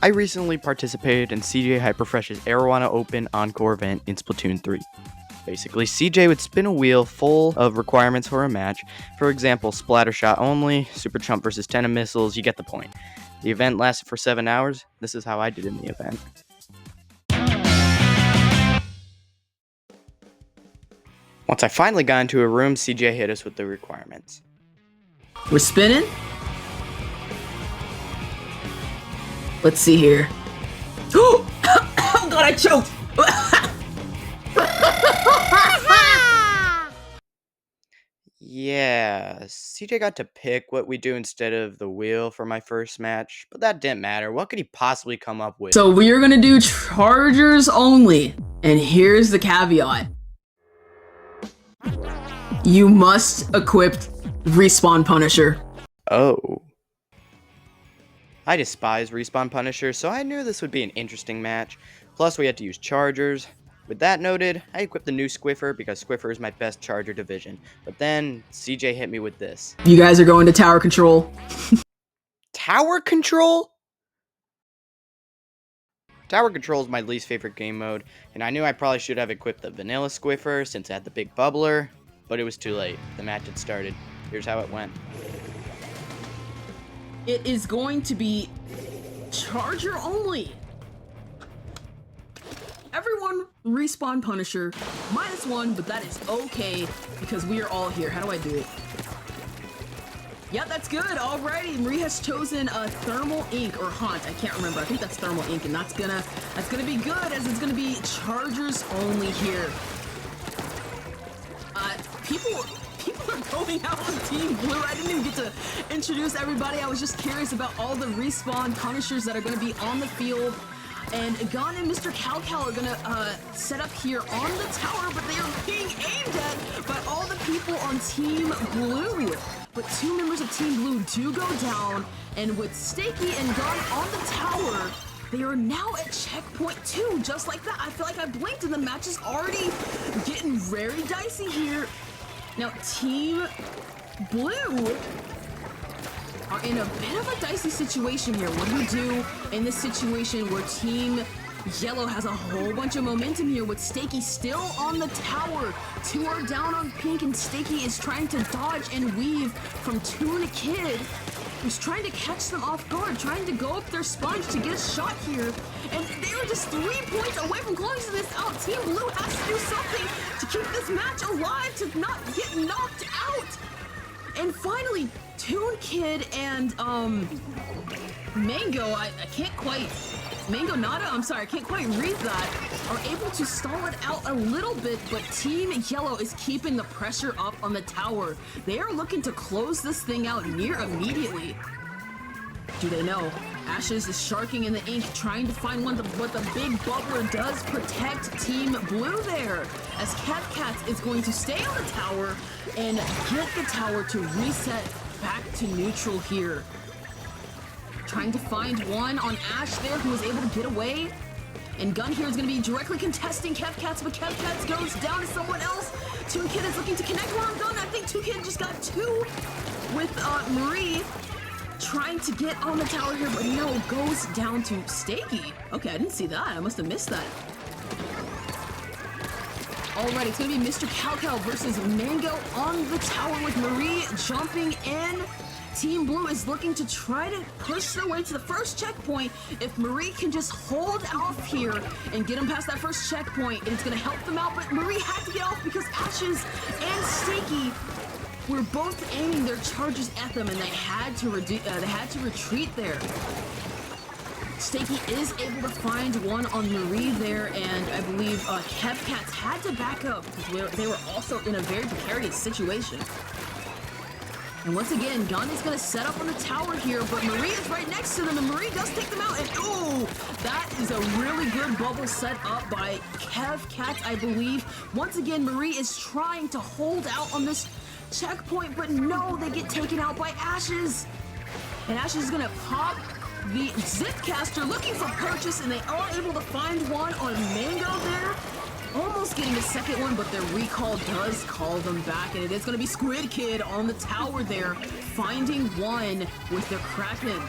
I recently participated in CJ Hyperfresh's Arowana Open Encore event in Splatoon 3. Basically, CJ would spin a wheel full of requirements for a match. For example, splatter shot only, super chump versus 10 of missiles, you get the point. The event lasted for 7 hours. This is how I did in the event. Once I finally got into a room, CJ hit us with the requirements. We're spinning? Let's see here. Oh god, I choked! Yeah, CJ got to pick what we do instead of the wheel for my first match, but that didn't matter. What could he possibly come up with? So we are gonna do chargers only, and here's the caveat. You must equip Respawn Punisher. Oh. I despise Respawn Punisher, so I knew this would be an interesting match. Plus, we had to use chargers. With that noted, I equipped the new Squiffer because Squiffer is my best charger division. But then, CJ hit me with this. You guys are going to tower control. Tower control? Tower control is my least favorite game mode, and I knew I probably should have equipped the vanilla Squiffer since it had the big bubbler, but it was too late. The match had started. Here's how it went. It is going to be charger only. Everyone Respawn Punisher -1, but that is okay because we are all here. How do I do it? Yeah, that's good. Alrighty, Marie has chosen a thermal ink or haunt. I can't remember. I think that's thermal ink, and that's gonna be good as it's gonna be chargers only here. People are going out on Team Blue. I didn't even get to introduce everybody. I was just curious about all the Respawn Punishers that are going to be on the field. And Gon and Mr. Calcal are going to set up here on the tower, but they are being aimed at by all the people on Team Blue. But 2 members of Team Blue do go down, and with Stakey and Gon on the tower, they are now at checkpoint 2, just like that. I feel like I blinked and the match is already getting very dicey here. Now, Team Blue are in a bit of a dicey situation here. What do you do in this situation where Team Yellow has a whole bunch of momentum here with Stakey still on the tower? 2 are down on pink, and Stakey is trying to dodge and weave from Toon Kid, who's trying to catch them off guard, trying to go up their sponge to get a shot here. And they are just 3 points away from closing this out. Team Blue has to do something to keep this match alive, to not get knocked out. And finally, Toon Kid and Mango, I can't quite, Mango Nada, I'm sorry, I can't quite read that, are able to stall it out a little bit, but Team Yellow is keeping the pressure up on the tower. They are looking to close this thing out near immediately. Do they know? Ashes is sharking in the ink, trying to find one, but the big bubbler does protect Team Blue there, as CatCats is going to stay on the tower and get the tower to reset back to neutral here. Trying to find one on Ash there, who was able to get away. And Gun here is going to be directly contesting CatCats, but CatCats goes down to someone else. Toon Kid is looking to connect one on Gun. I think Toon Kid just got 2 with Marie. Trying to get on the tower here, but no, goes down to Stakey. Okay, I didn't see that. I must have missed that. Alright, it's gonna be Mr. Calcal versus Mango on the tower with Marie jumping in. Team Blue is looking to try to push their way to the first checkpoint. If Marie can just hold off here and get them past that first checkpoint, it's gonna help them out, but Marie had to get off because Ashes and Stakey were both aiming their charges at them, and they had to retreat there. Stakey is able to find one on Marie there, and I believe CatCats had to back up because they were also in a very precarious situation. And once again, Gun is going to set up on the tower here, but Marie is right next to them, and Marie does take them out, and ooh, that is a really good bubble set up by CatCats, I believe. Once again, Marie is trying to hold out on this checkpoint, but no, they get taken out by Ashes. And Ashes is gonna pop the Zipcaster looking for purchase, and they are able to find one on Mango there. Almost getting a second one, but their recall does call them back, and it is gonna be Squid Kid on the tower there, finding one with their Kraken.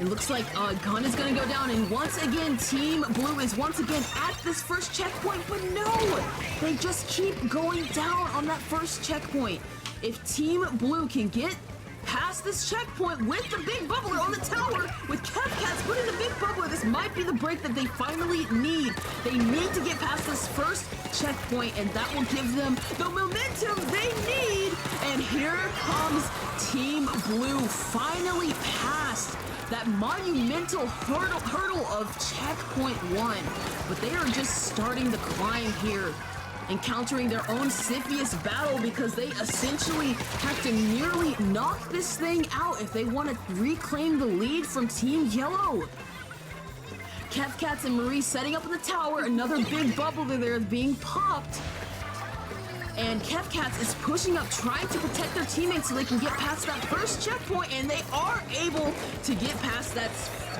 It looks like Gun is gonna go down, and once again, Team Blue is once again at this first checkpoint, but no! They just keep going down on that first checkpoint. If Team Blue can get past this checkpoint with the big bubbler on the tower, with Kevcats putting the big bubbler, this might be the break that they finally need. They need to get past this first checkpoint, and that will give them the momentum they need. And here comes Team Blue, finally past that monumental hurdle of checkpoint 1. But they are just starting the climb here, encountering their own siffiest battle, because they essentially have to nearly knock this thing out if they want to reclaim the lead from Team Yellow. Kevcats and Marie setting up in the tower, another big bubble there being popped. And Kevcats is pushing up, trying to protect their teammates so they can get past that first checkpoint, and they are able to get past that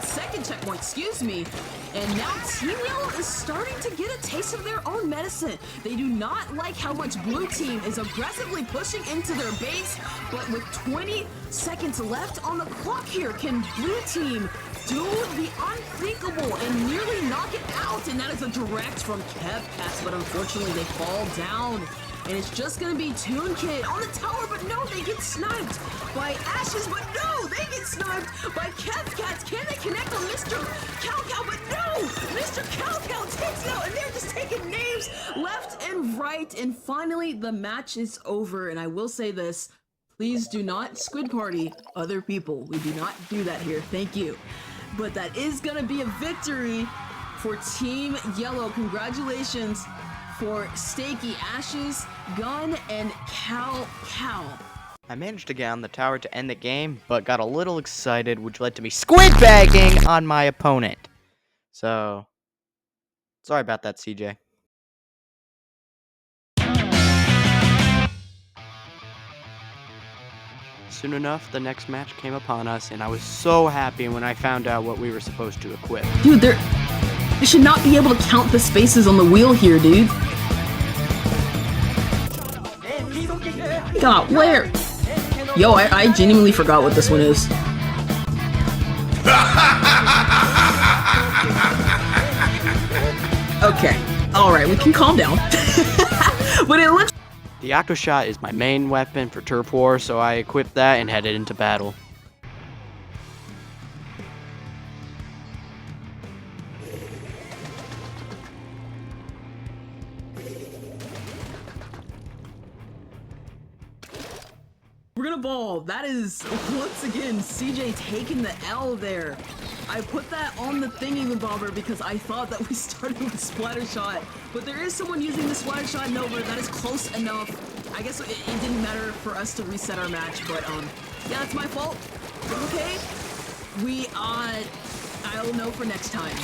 second checkpoint, excuse me. And now Team Yellow is starting to get a taste of their own medicine. They do not like how much Blue Team is aggressively pushing into their base, but with 20 seconds left on the clock here, can Blue Team do the unthinkable and nearly knock it out? And that is a direct from Kevcats, but unfortunately they fall down. And it's just gonna be Toon Kid on the tower, but no, they get sniped by Ashes, but no, they get sniped by Kevcats. Can they connect on Mr. Cow, but no! Mr. Cow takes it out, and they're just taking names left and right. And finally, the match is over. And I will say this, please do not squid party other people. We do not do that here, thank you. But that is gonna be a victory for Team Yellow. Congratulations for Stakey, Ashes, Gun, and Cow. I managed to get on the tower to end the game, but got a little excited, which led to me squid bagging on my opponent. So, sorry about that, CJ. Soon enough, the next match came upon us, and I was so happy when I found out what we were supposed to equip. Dude, they should not be able to count the spaces on the wheel here, dude. God, where? Yo, I genuinely forgot what this one is. Okay, alright, we can calm down. But it looks... The Octo Shot is my main weapon for Turf War, so I equipped that and headed into battle. We're gonna ball. That is, once again, CJ taking the L there. I put that on the thingy-mabobber because I thought that we started with Splatter Shot. But there is someone using the Splatter Shot Nova. That is close enough. I guess it didn't matter for us to reset our match, but yeah, that's my fault. Okay. I'll know for next time.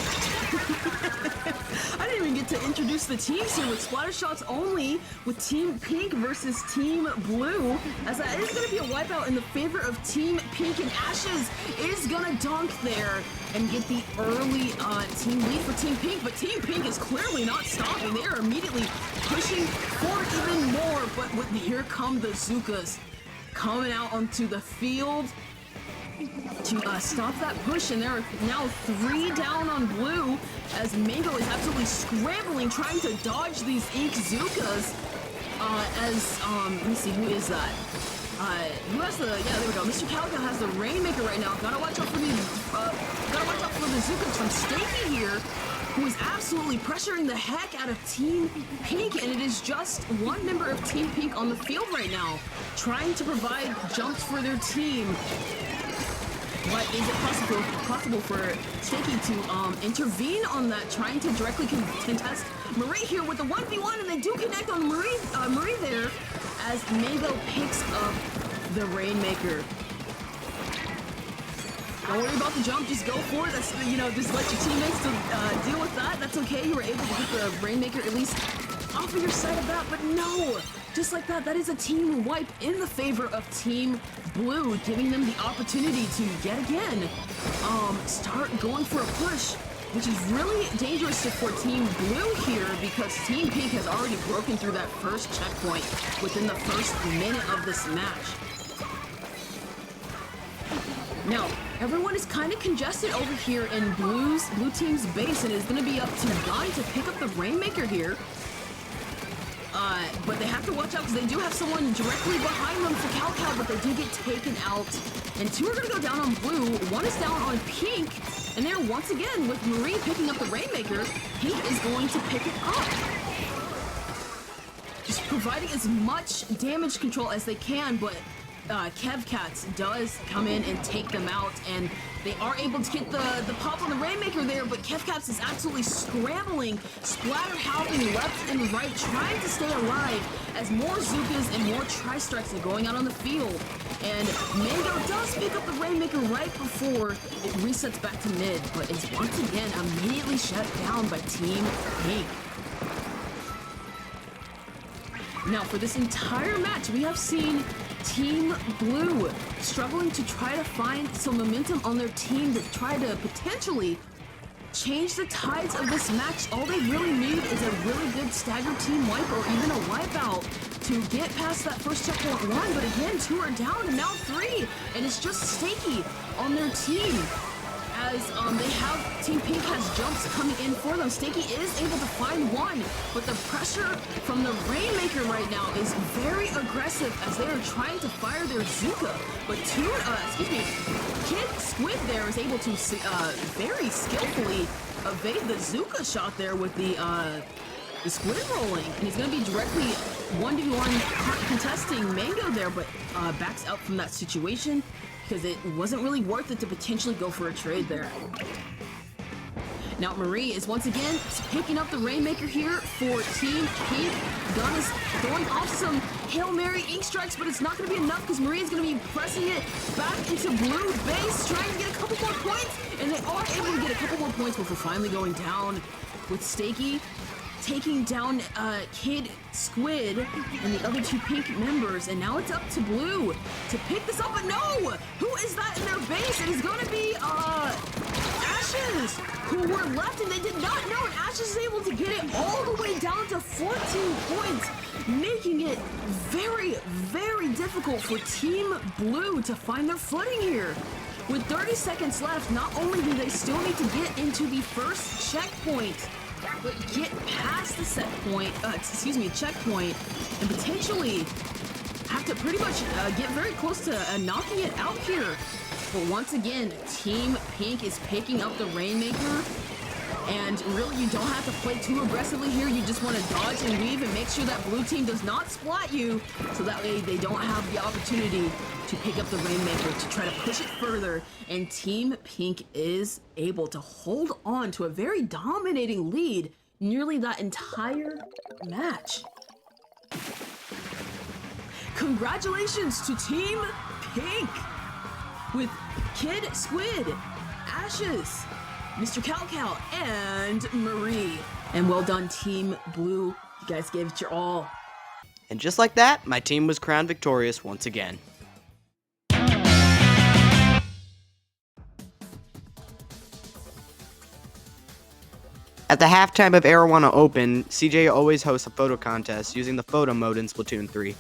I didn't even get to introduce the teams here with Splatter Shots only, with Team Pink versus Team Blue, as that is going to be a wipeout in the favor of Team Pink, and Ashes is going to dunk there and get the early team lead for Team Pink, but Team Pink is clearly not stopping. They are immediately pushing forward even more, but here come the Zukas coming out onto the field to stop that push, and there are now 3 down on Blue as Mango is absolutely scrambling, trying to dodge these Ink Zukas. Let me see, who is that? Who has the, yeah, there we go. Mr. Calico has the Rainmaker right now. Gotta watch out for the Zukas from Stakey here, who is absolutely pressuring the heck out of Team Pink, and it is just one member of Team Pink on the field right now, trying to provide jumps for their team. But is it possible for Stakey to intervene on that, trying to directly contest Marie here with the 1v1, and they do connect on Marie there as Mango picks up the Rainmaker. Don't worry about the jump, just go for it. That's, you know, just let your teammates deal with that. That's okay, you were able to get the Rainmaker at least off of your side of that, but no! Just like that, that is a team wipe in the favor of Team Blue, giving them the opportunity to yet again start going for a push, which is really dangerous for Team Blue here because Team Pink has already broken through that first checkpoint within the first minute of this match. Now, Everyone is kind of congested over here in blue team's base, and it's going to be up to Gunn to pick up the Rainmaker here. But they have to watch out because they do have someone directly behind them for Calcal, but they do get taken out. And 2 are going to go down on blue, 1 is down on pink, and there once again with Marie picking up the Rainmaker, pink is going to pick it up. Just providing as much damage control as they can, but Kevcats does come in and take them out, and they are able to get the pop on the Rainmaker there, but Kevcats is absolutely scrambling, splatter-hopping left and right, trying to stay alive as more Zukas and more Tri-Strikes are going out on the field. And Mango does pick up the Rainmaker right before it resets back to mid, but it's once again immediately shut down by Team Pink. Now, for this entire match, we have seen Team Blue struggling to try to find some momentum on their team to try to potentially change the tides of this match. All they really need is a really good stagger team wipe or even a wipeout to get past that first checkpoint 1. But again, 2 are down and now 3, and it's just Stakey on their team. As they have, Team Pink has jumps coming in for them. Stakey is able to find 1, but the pressure from the Rainmaker right now is very aggressive as they are trying to fire their Zuka. But Kid Squid there is able to very skillfully evade the Zuka shot there with the Squid rolling. And he's going to be directly 1v1 contesting Mango there, but backs out from that situation, because it wasn't really worth it to potentially go for a trade there. Now Marie is once again picking up the Rainmaker here for Team Pink. Gunn is throwing off some Hail Mary ink strikes, but it's not going to be enough because Marie is going to be pressing it back into blue base, trying to get a couple more points, and they are able to get a couple more points before finally going down with Stakey taking down Kid Squid and the other 2 Pink members, and now it's up to Blue to pick this up, but no! Who is that in their base? It is going to be Ashes, who were left, and they did not know, and Ashes is able to get it all the way down to 14 points, making it very, very difficult for Team Blue to find their footing here. With 30 seconds left, not only do they still need to get into the first checkpoint, but get past the checkpoint, and potentially have to pretty much get very close to knocking it out here. But once again, Team Pink is picking up the Rainmaker, and really you don't have to play too aggressively here. You just want to dodge and weave and make sure that blue team does not splat you, so that way they don't have the opportunity to pick up the Rainmaker to try to push it further. And Team Pink is able to hold on to a very dominating lead nearly that entire match. Congratulations to Team Pink with Kid Squid, Ashes, Mr. Calcal, and Marie. And well done, Team Blue. You guys gave it your all. And just like that, my team was crowned victorious once again. At the halftime of Arowana Open, CJ always hosts a photo contest using the photo mode in Splatoon 3.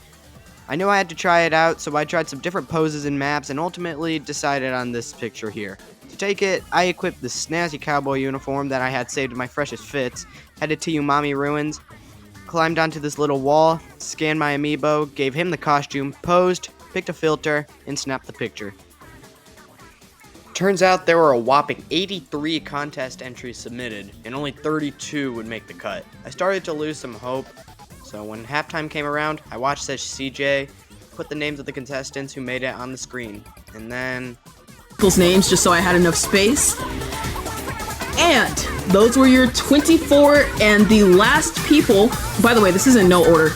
I knew I had to try it out, so I tried some different poses and maps and ultimately decided on this picture here. To take it, I equipped the snazzy cowboy uniform that I had saved in my freshest fits, headed to Umami Ruins, climbed onto this little wall, scanned my amiibo, gave him the costume, posed, picked a filter, and snapped the picture. Turns out there were a whopping 83 contest entries submitted, and only 32 would make the cut. I started to lose some hope, so when halftime came around, I watched as CJ put the names of the contestants who made it on the screen, and then People's names just so I had enough space. And those were your 24, and the last people, by the way, this is in no order.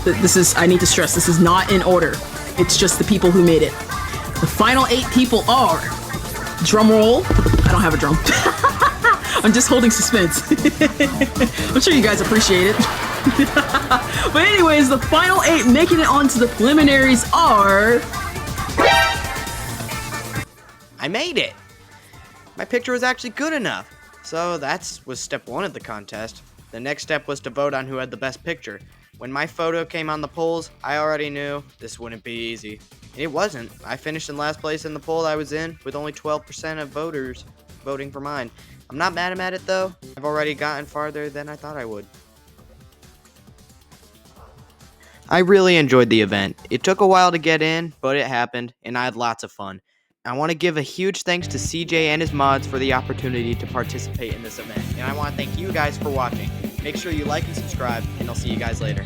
This is, I need to stress, this is not in order. It's just the people who made it. The final 8 people are, drum roll, I don't have a drum. I'm just holding suspense. I'm sure you guys appreciate it. But anyways, the final 8 making it onto the preliminaries are... I made it! My picture was actually good enough. So that was step 1 of the contest. The next step was to vote on who had the best picture. When my photo came on the polls, I already knew this wouldn't be easy. It wasn't. I finished in last place in the poll I was in, with only 12% of voters voting for mine. I'm not mad at it, though. I've already gotten farther than I thought I would. I really enjoyed the event. It took a while to get in, but it happened, and I had lots of fun. I want to give a huge thanks to CJ and his mods for the opportunity to participate in this event, and I want to thank you guys for watching. Make sure you like and subscribe, and I'll see you guys later.